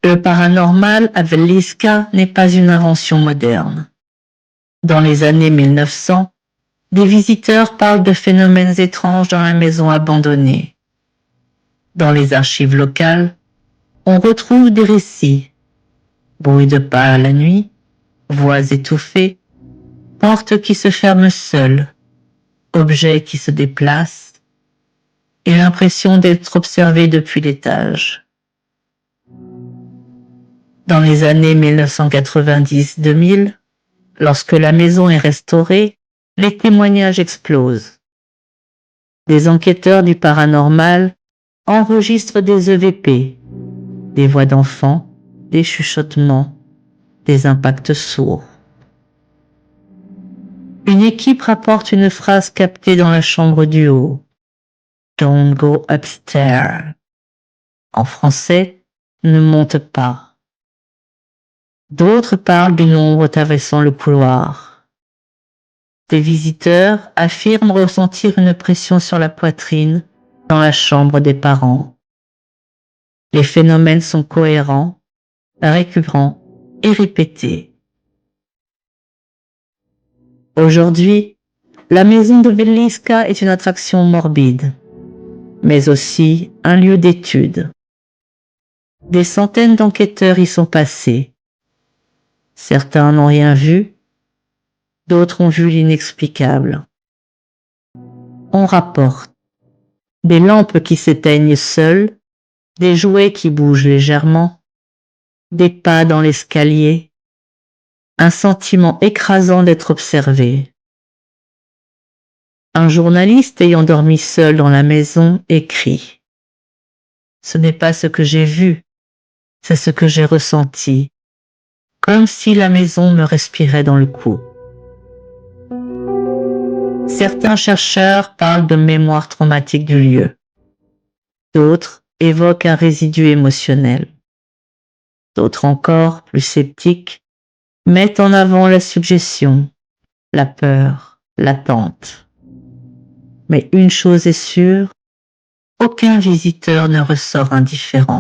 Le paranormal à Welliska n'est pas une invention moderne. Dans les années 1900, des visiteurs parlent de phénomènes étranges dans la maison abandonnée. Dans les archives locales, on retrouve des récits. Bruit de pas à la nuit, voix étouffées, portes qui se ferment seules, objets qui se déplacent, et l'impression d'être observé depuis l'étage. Dans les années 1990-2000, lorsque la maison est restaurée, les témoignages explosent. Des enquêteurs du paranormal enregistrent des EVP, des voix d'enfants, des chuchotements, des impacts sourds. Une équipe rapporte une phrase captée dans la chambre du haut. Don't go upstairs. En français, ne monte pas. D'autres parlent d'une ombre traversant le couloir. Des visiteurs affirment ressentir une pression sur la poitrine dans la chambre des parents. Les phénomènes sont cohérents, récurrents et répétés. Aujourd'hui, la maison de Welliska est une attraction morbide, mais aussi un lieu d'étude. Des centaines d'enquêteurs y sont passés. Certains n'ont rien vu, d'autres ont vu l'inexplicable. On rapporte des lampes qui s'éteignent seules, des jouets qui bougent légèrement, des pas dans l'escalier, un sentiment écrasant d'être observé. Un journaliste ayant dormi seul dans la maison écrit : « Ce n'est pas ce que j'ai vu, c'est ce que j'ai ressenti, comme si la maison me respirait dans le cou. » Certains chercheurs parlent de mémoire traumatique du lieu. D'autres évoquent un résidu émotionnel. D'autres encore, plus sceptiques, mettent en avant la suggestion, la peur, l'attente. Mais une chose est sûre, aucun visiteur ne ressort indifférent.